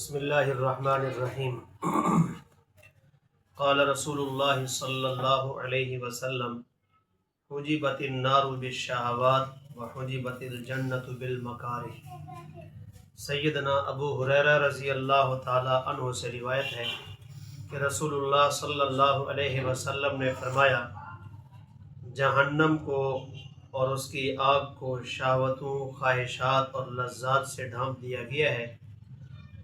بسم اللہ الرحمن الرحیم قال رسول اللہ صلی اللہ علیہ وسلم حجبت النار بالشہوات وحجبت الجنت بالمکارہ۔ سیدنا ابو ہریرہ رضی اللہ تعالی عنہ سے روایت ہے کہ رسول اللہ صلی اللہ علیہ وسلم نے فرمایا، جہنم کو اور اس کی آگ کو شہوتوں، خواہشات اور لذات سے ڈھانپ دیا گیا ہے،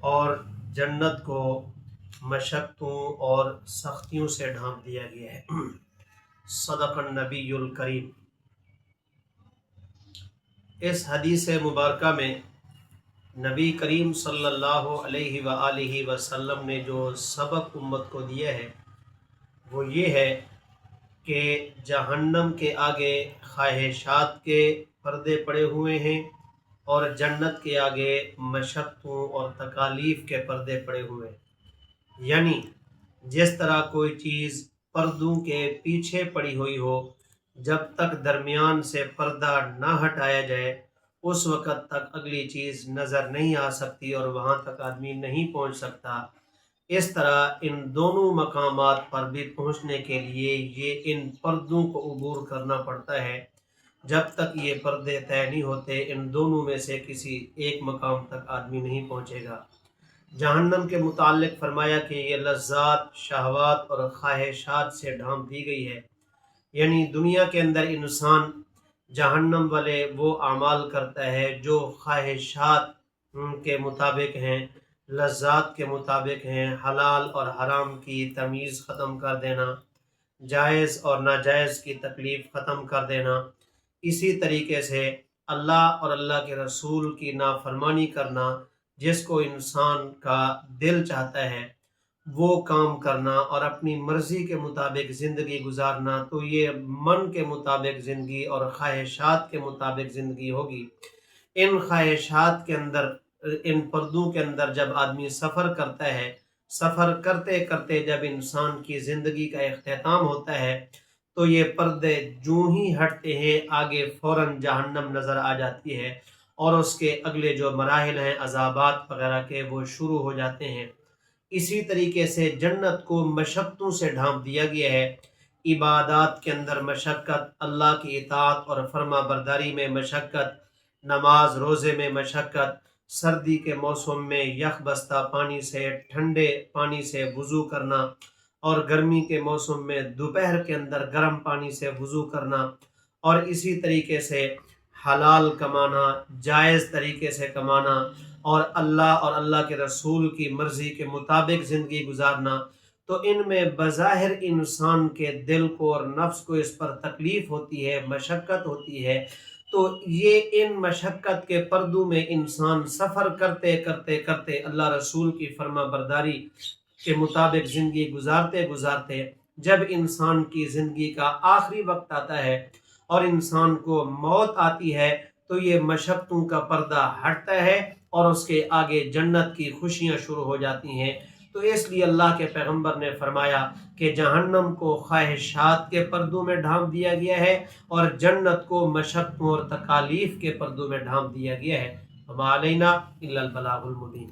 اور جنت کو مشقتوں اور سختیوں سے ڈھانپ دیا گیا ہے۔ صدق النبی الکریم۔ اس حدیث مبارکہ میں نبی کریم صلی اللہ علیہ وآلہ وسلم نے جو سبق امت کو دیا ہے وہ یہ ہے کہ جہنم کے آگے خواہشات کے پردے پڑے ہوئے ہیں اور جنت کے آگے مشقتوں اور تکالیف کے پردے پڑے ہوئے ہیں۔ یعنی جس طرح کوئی چیز پردوں کے پیچھے پڑی ہوئی ہو، جب تک درمیان سے پردہ نہ ہٹایا جائے اس وقت تک اگلی چیز نظر نہیں آ سکتی اور وہاں تک آدمی نہیں پہنچ سکتا، اس طرح ان دونوں مقامات پر بھی پہنچنے کے لیے یہ ان پردوں کو عبور کرنا پڑتا ہے۔ جب تک یہ پردے طے نہیں ہوتے ان دونوں میں سے کسی ایک مقام تک آدمی نہیں پہنچے گا۔ جہنم کے متعلق فرمایا کہ یہ لذات، شہوات اور خواہشات سے ڈھانپ دی گئی ہے۔ یعنی دنیا کے اندر انسان جہنم والے وہ اعمال کرتا ہے جو خواہشات کے مطابق ہیں، لذات کے مطابق ہیں، حلال اور حرام کی تمیز ختم کر دینا، جائز اور ناجائز کی تکلیف ختم کر دینا، اسی طریقے سے اللہ اور اللہ کے رسول کی نافرمانی کرنا، جس کو انسان کا دل چاہتا ہے وہ کام کرنا اور اپنی مرضی کے مطابق زندگی گزارنا، تو یہ من کے مطابق زندگی اور خواہشات کے مطابق زندگی ہوگی۔ ان خواہشات کے اندر، ان پردوں کے اندر جب آدمی سفر کرتا ہے، سفر کرتے کرتے جب انسان کی زندگی کا اختتام ہوتا ہے تو یہ پردے جو ہی ہٹتے ہیں آگے فوراً جہنم نظر آ جاتی ہے، اور اس کے اگلے جو مراحل ہیں عذابات وغیرہ کے وہ شروع ہو جاتے ہیں۔ اسی طریقے سے جنت کو مشقتوں سے ڈھانپ دیا گیا ہے۔ عبادات کے اندر مشقت، اللہ کی اطاعت اور فرما برداری میں مشقت، نماز روزے میں مشقت، سردی کے موسم میں یخ بستہ پانی سے، ٹھنڈے پانی سے وضو کرنا، اور گرمی کے موسم میں دوپہر کے اندر گرم پانی سے وضو کرنا، اور اسی طریقے سے حلال کمانا، جائز طریقے سے کمانا، اور اللہ اور اللہ کے رسول کی مرضی کے مطابق زندگی گزارنا، تو ان میں بظاہر انسان کے دل کو اور نفس کو اس پر تکلیف ہوتی ہے، مشقت ہوتی ہے، تو یہ ان مشقت کے پردوں میں انسان سفر کرتے کرتے کرتے اللہ رسول کی فرما برداری کے مطابق زندگی گزارتے گزارتے جب انسان کی زندگی کا آخری وقت آتا ہے اور انسان کو موت آتی ہے تو یہ مشقتوں کا پردہ ہٹتا ہے اور اس کے آگے جنت کی خوشیاں شروع ہو جاتی ہیں۔ تو اس لیے اللہ کے پیغمبر نے فرمایا کہ جہنم کو خواہشات کے پردوں میں ڈھانپ دیا گیا ہے اور جنت کو مشقتوں اور تکالیف کے پردوں میں ڈھانپ دیا گیا ہے۔ وما علینا الا البلاغ المبین۔